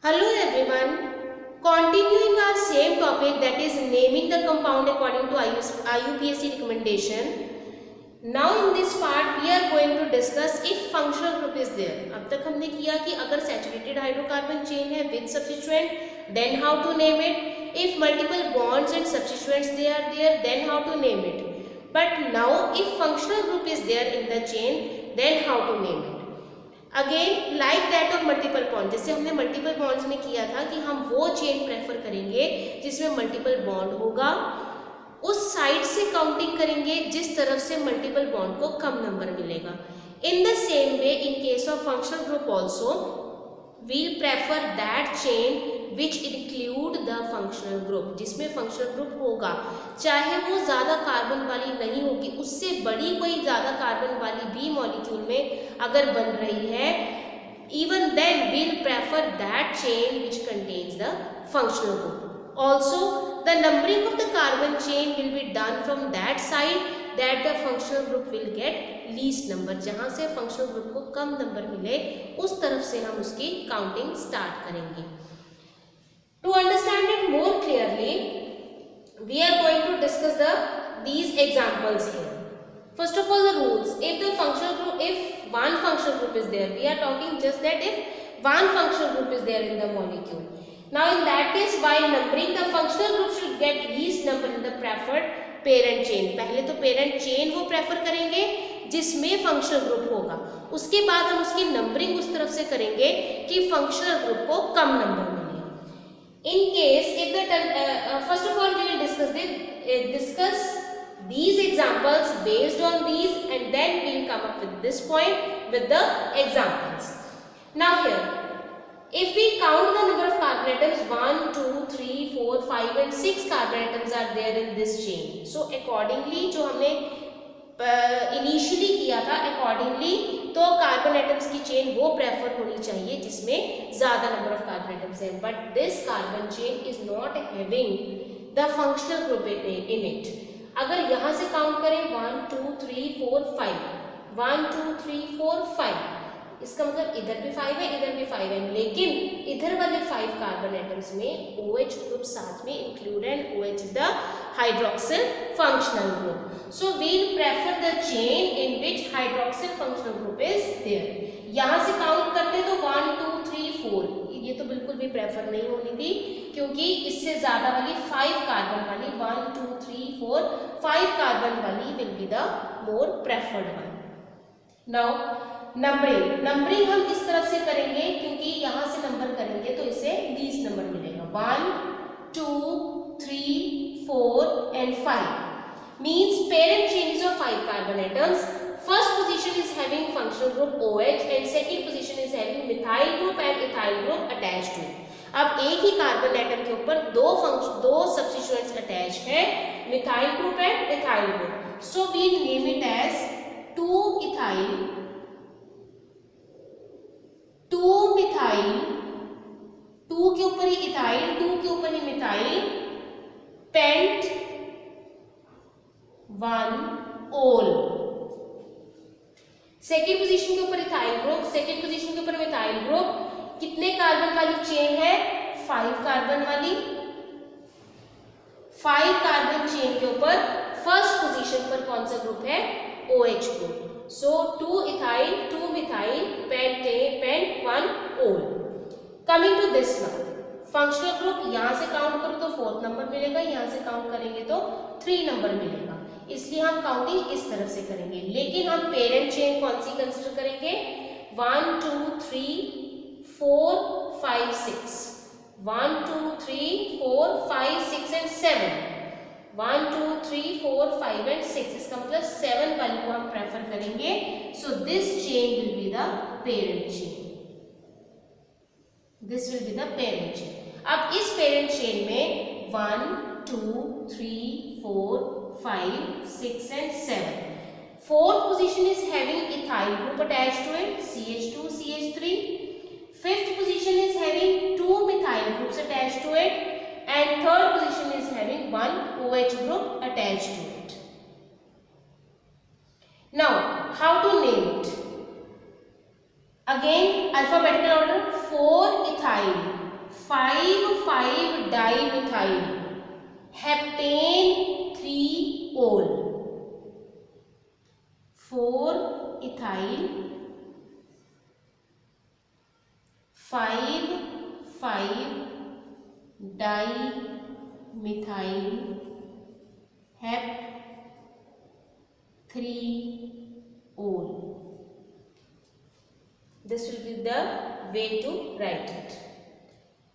Hello everyone. Continuing our same topic, that is naming the compound according to IUPAC recommendation. Now in this part we are going to discuss if functional group is there. अब तक हमने किया कि अगर saturated hydrocarbon chain है with substituent, then how to name it. If multiple bonds and substituents they are there, then how to name it. But now if functional group is there in the chain, then how to name it. Again like that of multiple bond, जैसे हमने multiple bonds में किया था कि हम वो chain prefer करेंगे जिसमें मल्टीपल बॉन्ड होगा, उस साइड से काउंटिंग करेंगे जिस तरफ से मल्टीपल बॉन्ड को कम नंबर मिलेगा. In the same way in case of functional group also we'll prefer that chain which include the functional group, जिसमें फंक्शनल ग्रुप होगा, चाहे वो ज़्यादा कार्बन वाली नहीं होगी, उससे बड़ी कोई ज़्यादा कार्बन वाली भी मॉलिक्यूल में अगर बन रही है, even then we'll prefer that chain which contains the functional group. Also, the numbering of the carbon chain will be done from that side that the functional group will get least number. जहाँ से functional group को कम number मिले उस तरफ से हम उसकी counting start करेंगे. To understand it more clearly, we are going to discuss these examples here. First of all, the rules. If one functional group is there, we are talking just that if one functional group is there in the molecule. Now in that case, while numbering, the functional group should get least number in the preferred parent chain. पहले तो parent chain वो prefer करेंगे जिसमें functional group होगा, उसके बाद हम उसकी numbering उस तरफ से करेंगे कि functional group को कम number मिले. In case if the first of all we will discuss these examples based on these, and then we will come up with this point with the examples. Now here, if we count the number of carbon atoms, 1, 2, 3, 4, 5 and 6 carbon atoms are there in this chain. So accordingly जो हमने initially किया था, accordingly तो carbon atoms की chain वो prefer होनी चाहिए जिसमें ज़्यादा नंबर ऑफ कार्बन एटम्स हैं. But this carbon chain is not having the functional group in it. अगर यहाँ से काउंट करें 1, 2, 3, 4, 5, 1, 2, 3, 4, 5, इसका मतलब इधर भी 5 है, इधर भी 5 है, लेकिन इधर वाले 5 कार्बन एटम्स में OH ग्रुप साथ में इंक्लूड है, and OH is the hydroxyl functional group. So we'll prefer the chain in which hydroxyl functional group is there. यहाँ से काउंट करते तो 1, 2, 3, 4, ये तो बिल्कुल भी प्रेफर नहीं होनी थी क्योंकि इससे ज्यादा वाली 5 कार्बन वाली 1, 2, 3, 4, 5 कार्बन वाली will be the more preferred one. Now numbering हम इस तरफ से करेंगे क्योंकि यहाँ से नंबर करेंगे तो इसे लीस्ट नंबर मिलेगा. 1, 2, 3, 4 and 5 means parent chain is of 5 carbon atoms. First position is having functional group OH and second position is having methyl group and ethyl group attached to it. अब एक ही carbon atom के ऊपर दो substituents attach है, methyl group and ethyl group. So we name it as 2 ethyl 2 के ऊपर ही ethyl, 2 के ऊपर ही मिथाइल, पेंट 1 ओल. सेकेंड पोजीशन के ऊपर इथाइल ग्रुप, सेकेंड पोजीशन के ऊपर मिथाइल ग्रुप. कितने कार्बन वाली चेन है? 5 कार्बन वाली. 5 कार्बन चेन के ऊपर फर्स्ट पोजीशन पर कौन सा ग्रुप है? OH group. So 2 ethyl, 2 methyl, pent 1 ol. Coming to this now, functional group यहाँ से काउंट करो तो 4th नंबर मिलेगा, यहाँ से काउंट करेंगे तो 3 नंबर मिलेगा, इसलिए हम काउंटिंग इस तरफ से करेंगे. लेकिन हम पेरेंट चेन कौन सी कंसिडर करेंगे? 1, 2, 3, 4, 5, 6, 1, 2, 3, 4, 5, 6 and 7, 1, 2, 3, 4, 5 and 6, इसका मतलब 7 वाली को हम प्रेफर करेंगे. So this chain will be the parent chain. This will be the parent chain. अब इस पेरेंट चेन में 1, 2, 3, 4, 5, 6 and 7. Fourth position is having ethyl group attached to it, CH2, CH3. Fifth position is having 2 methyl groups attached to it. And third position is having 1 OH group attached to it. Now, how to name it? Again, alphabetical order. 4 ethyl, 5 dimethyl heptane 3 ओल, 4 ethyl 5 dimethyl hept 3 ओल. This will be the way to write it.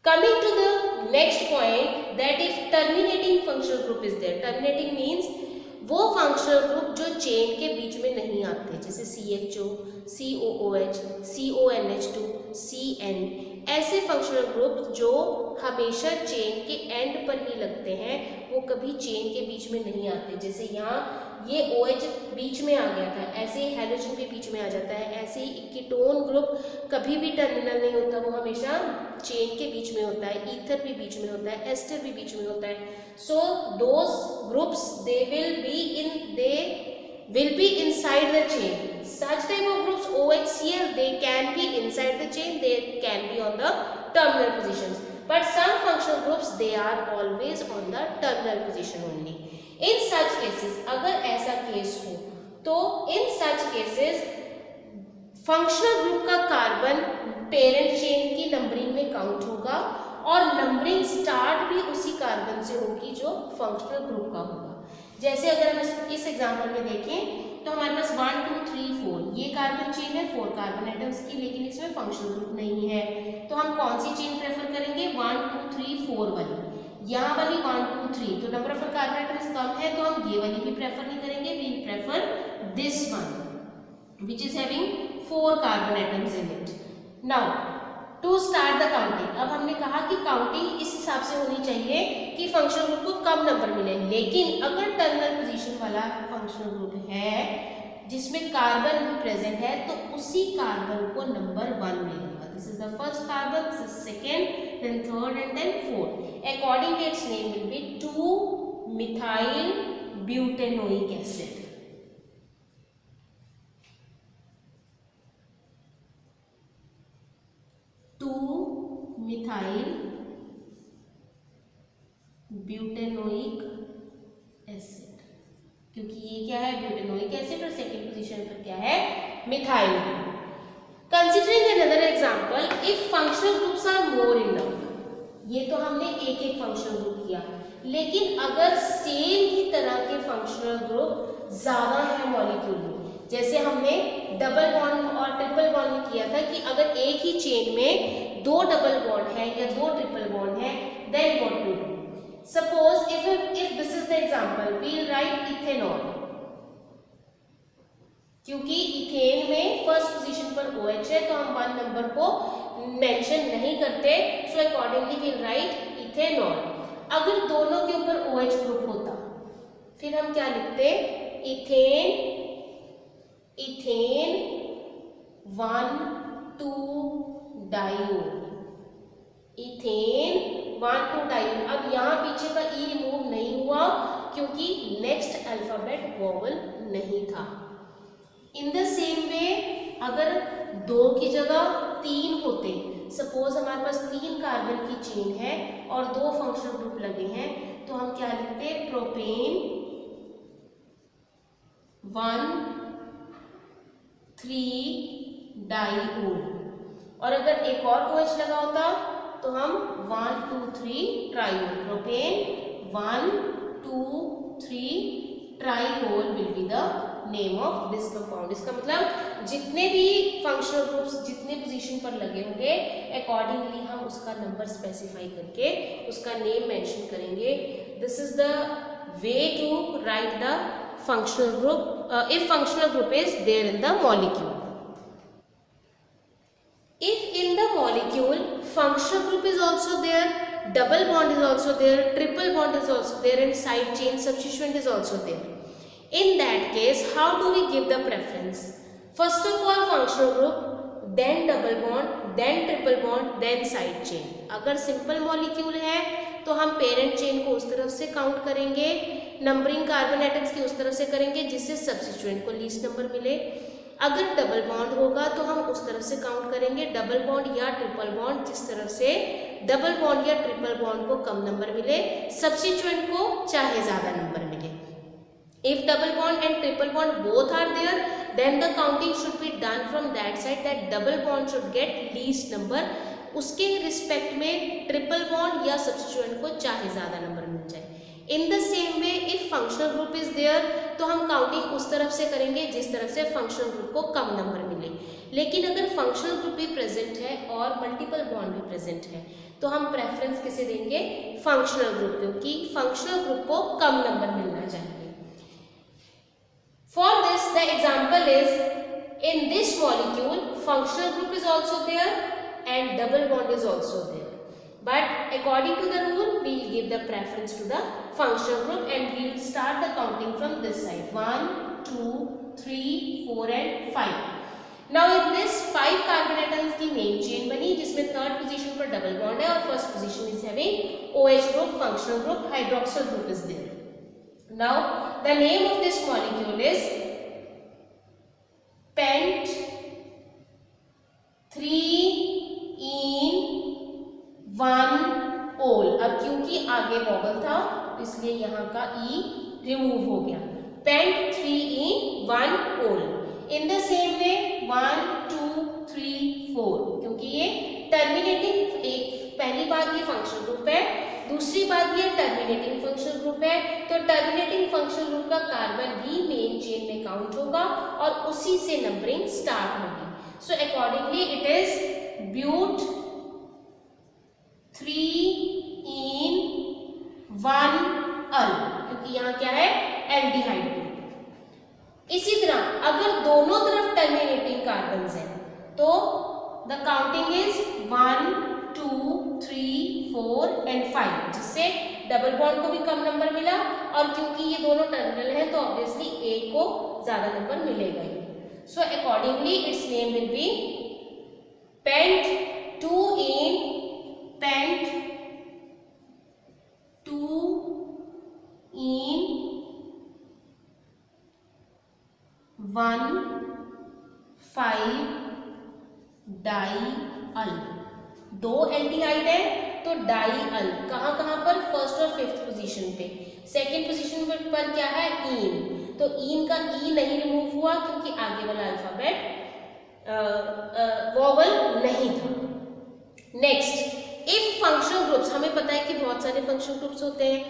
Coming to the next point, that if terminating functional group is there. Terminating means वो functional group जो chain के बीच में नहीं आते, जैसे CHO, COOH, CONH2, CN, ऐसे functional group जो हमेशा chain के end पर ही लगते हैं, वो कभी chain के बीच में नहीं आते. जैसे यहाँ ये OH बीच में आ गया था, ऐसे ही हाइड्रोजन भी बीच में आ जाता है. ऐसे ही कीटोन ग्रुप कभी भी टर्मिनल नहीं होता, वो हमेशा चेन के बीच में होता है. ईथर भी बीच में होता है, एस्टर भी बीच में होता है. So those groups they will be inside the chain. Such type of groups OHCl, they can be inside the chain, they can be on the terminal positions. But some functional groups, they are always on the terminal position only. In such cases, अगर ऐसा case हो तो in such cases functional group का carbon parent chain की numbering में count होगा और numbering start भी उसी कार्बन से होगी जो फंक्शनल ग्रुप का होगा. जैसे अगर हम इस एग्जांपल में देखें तो हमारे पास 1 2 3 4 ये कार्बन चेन है 4 कार्बन एटम्स की, लेकिन इसमें फंक्शनल ग्रुप नहीं है. तो हम कौन सी चेन प्रेफर करेंगे? 1 2 3 4 वाली. यहाँ वाली 1 2 3 तो नंबर ऑफ कार्बन एटम्स कम है, तो हम ये वाली भी प्रेफर नहीं करेंगे. We prefer this one which is having 4 carbon atoms in it. Now to start the counting. अब हमने कहा कि काउंटिंग इस हिसाब से होनी चाहिए कि फंक्शनल ग्रुप को कम नंबर मिले, लेकिन अगर टर्मिनल पोजीशन वाला फंक्शनल ग्रुप है जिसमें कार्बन भी प्रेजेंट है तो उसी कार्बन को नंबर 1 मिलेगा. This is the first carbon, this is second, then third and then fourth. According its name will be 2 methyl butanoic acid. Methyl butanoic acid, क्योंकि ये क्या है? ब्यूटेनोइक एसिड और सेकेंड पोजीशन पर क्या है? Methyl. Considering another example, if functional groups are more in number. ये तो हमने एक एक फंक्शनल ग्रुप किया, लेकिन अगर सेम ही तरह के फंक्शनल ग्रुप ज्यादा है मॉलिक्यूल में, जैसे हमने डबल बॉन्ड और ट्रिपल बॉन्ड में किया था कि अगर एक ही चेन में 2 डबल बॉन्ड है या 2 ट्रिपल बॉन्ड है, then what to do? Suppose if this is the example, we will write ethanol. क्योंकि इथेन में फर्स्ट पोजीशन पर OH है तो हम 1 नंबर को मेंशन नहीं करते, so accordingly we will write ethanol. अगर दोनों के ऊपर OH ग्रुप होता फिर हम क्या लिखते? Ethane 1 2 diol. Ethane 1 2 diol. अब यहाँ पीछे का ई रिमूव नहीं हुआ क्योंकि नेक्स्ट अल्फाबेट वोवल नहीं था. इन द सेम वे अगर 2 की जगह 3 होते, सपोज हमारे पास 3 कार्बन की चेन है और 2 फंक्शनल ग्रुप लगे हैं, तो हम क्या लिखते? Propane 1 3 diol. और अगर एक और OH लगा होता तो हम 1 2 3 triol. Propane 1 2 3 triol will be the name of this compound. इसका मतलब जितने भी फंक्शनल ग्रुप्स जितने पोजीशन पर लगे होंगे अकॉर्डिंगली हम उसका नंबर स्पेसिफाई करके उसका नेम मेंशन करेंगे. This is the way to write the functional group if functional group is there in the molecule. If in the molecule functional group is also there, double bond is also there, triple bond is also there, and side chain substituent is also there. In that case, how do we give the preference? First of all functional group, then double bond, then triple bond, then side chain. अगर simple molecule है तो हम parent chain को उस तरफ से count करेंगे, numbering carbon atoms की उस तरफ से करेंगे जिससे सब्स्टिट्यूएंट को लीस्ट नंबर मिले. अगर डबल बॉन्ड होगा तो हम उस तरफ से काउंट करेंगे, डबल बॉन्ड या ट्रिपल बॉन्ड जिस तरफ से डबल बॉन्ड या ट्रिपल बॉन्ड को कम नंबर मिले, सब्स्टिट्यूएंट को चाहे ज़्यादा नंबर मिले। If double bond and triple bond both are there, then the counting should be done from that side that double bond should get least number. उसके respect में triple bond या substituent को चाहे ज़्यादा नंबर मिल जाए। In the same way if functional group is there, तो हम काउंटिंग उस तरफ से करेंगे जिस तरफ से फंक्शनल ग्रुप को कम नंबर मिले। लेकिन अगर फंक्शनल ग्रुप भी प्रेजेंट है और मल्टीपल बॉन्ड भी प्रेजेंट है तो हम प्रेफरेंस किसे देंगे? फंक्शनल ग्रुप, क्योंकि फंक्शनल ग्रुप को कम नंबर मिलना चाहिए। For this, the example is in this molecule, functional group is also there and double bond is also there. But according to the rule, we will give the preference to the functional group and we will start the counting from this side. 1, 2, 3, 4 and 5. Now in this 5 carbon atoms की main chain बनी जिसमें third position पर double bond है और first position is having OH group, functional group, hydroxyl group is there. Now the name of this molecule is pent 3-ene-1-ol। अब क्योंकि आगे vowel था इसलिए यहाँ का ई रिमूव हो गया। pent 3-ene-1-ol। In the same वे 1, 2, 3, 4, क्योंकि ये टर्मिनेटिंग, एक पहली बात ये फंक्शनल ग्रुप है, दूसरी बात ये टर्मिनेटिंग फंक्शनल ग्रुप है, तो टर्मिनेटिंग फंक्शनल ग्रुप का कार्बन भी मेन चेन में काउंट होगा और उसी से नंबरिंग स्टार्ट होगी। So accordingly it is but 3-ene-1-al, क्योंकि यहाँ क्या है? Aldehyde group. इसी तरह अगर दोनों तरफ टर्मिनेटिंग कार्बन्स हैं तो द काउंटिंग इज 1, 2, 3, 4 एंड 5, जिससे डबल बॉन्ड को भी कम नंबर मिला और क्योंकि ये दोनों टर्मिनल हैं तो ऑब्वियसली ए को ज्यादा नंबर मिलेगा ही। So accordingly its name will be pent 2-ene, pent 2-ene-1,5-dial। दो एल्डिहाइड है तो डाइअल कहाँ कहाँ पर? फर्स्ट और फिफ्थ पोजीशन पे। सेकंड पोजीशन पर क्या है? ईन, तो ईन का ई नहीं रिमूव हुआ क्योंकि आगे वाला अल्फाबेट वॉवल नहीं था। नेक्स्ट, इफ फंक्शनल ग्रुप्स, हमें पता है कि बहुत सारे फंक्शनल ग्रुप्स होते हैं,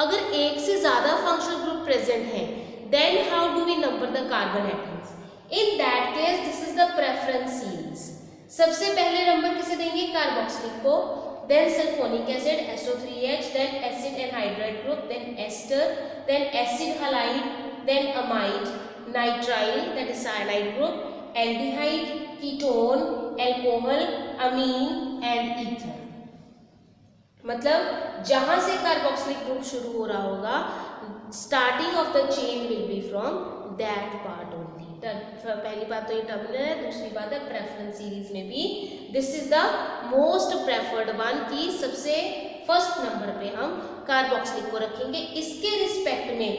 अगर एक से ज्यादा फंक्शनल ग्रुप प्रेजेंट है then how do we number the carbon atoms? In that case this is the preference series. सबसे पहले नंबर किसे देंगे? कार्बोक्सिलिक को, then sulphonic acid SO3H, then acid anhydride group, then ester, then acid halide, then amide, nitrile that is cyanide group, aldehyde, ketone, alcohol, amine and ether. मतलब जहां से carboxylic group शुरू हो रहा होगा, starting of the chain will be from that part only. पहली बात तो ये टर्मिनल है, दूसरी बात है प्रेफरेंस सीरीज में भी this is the most preferred one की सबसे फर्स्ट नंबर पे हम कार्बोक्सिलिक को रखेंगे। इसके रिस्पेक्ट में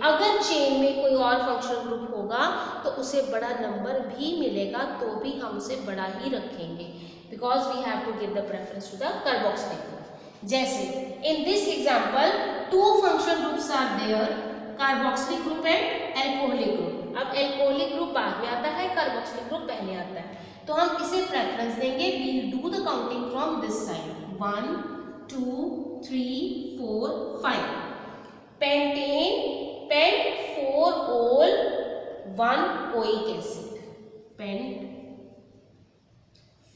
अगर चेन में कोई और फंक्शनल ग्रुप होगा तो उसे बड़ा नंबर भी मिलेगा तो भी हम उसे बड़ा ही रखेंगे, because we have to give the preference to the carboxylic group. जैसे in this example 2 functional groups are there, carboxylic group and alcoholic group. अब एल्कोहलिक ग्रुप बाद में आता है, कार्बोक्सिलिक ग्रुप पहले आता है, तो हम इसे प्रेफरेंस देंगे। We will do the counting from this side, 1, 2, 3, 4, 5। Pentane, pent 4-ol 1-oic acid, pent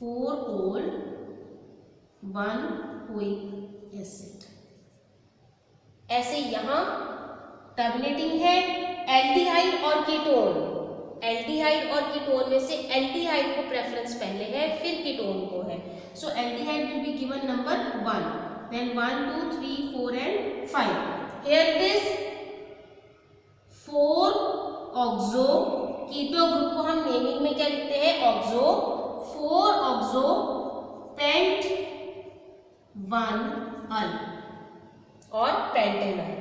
4-ol 1-oic acid। ऐसे यहां टर्मिनेटिंग है एल्डिहाइड और कीटोन। एल्डिहाइड और कीटोन में से एल्डिहाइड को प्रेफरेंस पहले है, फिर कीटोन को है। So aldehyde will be given number 1, then 1, 2, 3, 4 and 5। Here it is 4-oxo, keto group को हम नेमिंग में क्या लिखते हैं? ऑक्सो। 4-oxo पेंट 1-al और पेंटेनल,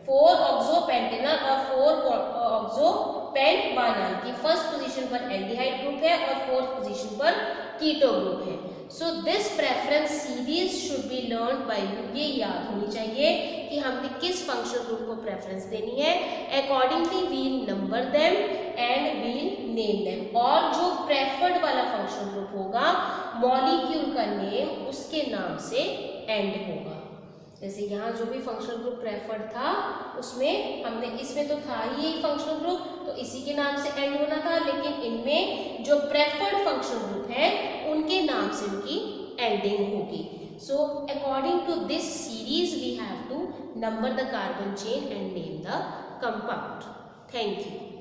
4-oxo पेंटेनल और 4-oxo पेंटवानाल की फर्स्ट पोजीशन पर एल्डिहाइड ग्रुप है और फोर्थ पोजीशन पर कीटो ग्रुप है। So this preference series should be learn by you, ये याद होनी चाहिए कि हमने किस फंक्शनल ग्रुप को प्रेफरेंस देनी है। Accordingly we'll number them and we'll name them, और जो प्रेफर्ड वाला फंक्शनल ग्रुप होगा मॉलिक्यूल का नेम उसके नाम से एंड होगा। जैसे यहाँ जो भी फंक्शनल ग्रुप प्रेफर्ड था उसमें हमने, इसमें तो था ही यही फंक्शनल ग्रुप, तो इसी के नाम से एंड होना था, लेकिन इनमें जो प्रेफर्ड फंक्शनल ग्रुप है उनके नाम से उनकी एंडिंग होगी। So according to this series we have to number the carbon chain and name the compound. Thank you.